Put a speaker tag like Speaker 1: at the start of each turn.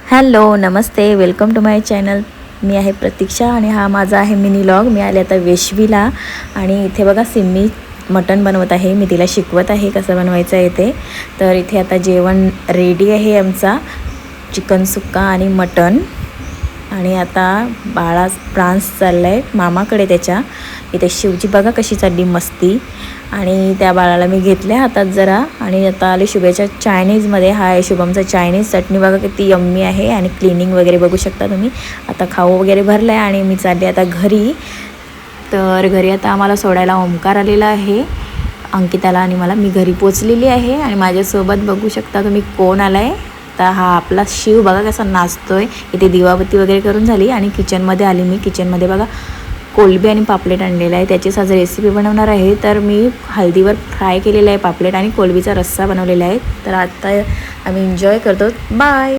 Speaker 1: Hello नमस्ते, welcome to my channel. मी आहे प्रतीक्षा आणि हा माझा आहे मिनी व्लॉग। मी आले आता वेशवीला आणि इथे बघा सिम्मी मटण बनवत आहे। मी तिला शिकवत आहे कसं बनवायचं आहे ते। तर इथे आता जेवण रेडी आहे आमचा, चिकन सुक्का आणि मटण। आणि आता बाळा प्रान्स चाललाय मामाकडे त्याच्या। इथे शिवची बघा कशी चालली मस्ती। आणि त्या बाळाला मी घेतले हातात जरा आणि आता आले शुभेच्या चायनीजमध्ये। हा आहे शुभमचा चायनीज। चटणी बघा किती यम्मी आहे आणि क्लिनिंग वगैरे बघू शकता तुम्ही। आता खाऊ वगैरे भरलं आहे आणि मी चालले आता घरी। तर घरी आता आम्हाला सोडायला ओमकार आलेला आहे, अंकिताला आणि मला। मी घरी पोचलेली आहे आणि माझ्यासोबत बघू शकता तुम्ही कोण आला आहे। तर हा आपला शिव बघा कसा नाचतोय। इथे दिवाबत्ती वगैरे करून झाली आणि किचनमध्ये आली मी। किचनमध्ये बघा कोलबी आणि पापलेट आणलेला आहे, त्याचीच आज रेसिपी बनवणार आहे। तर मी हळदीवर फ्राय केलेला आहे पापलेट आणि कोलबीचा रस्सा बनवलेला आहे। तर आता आम्ही एन्जॉय करतो। बाय।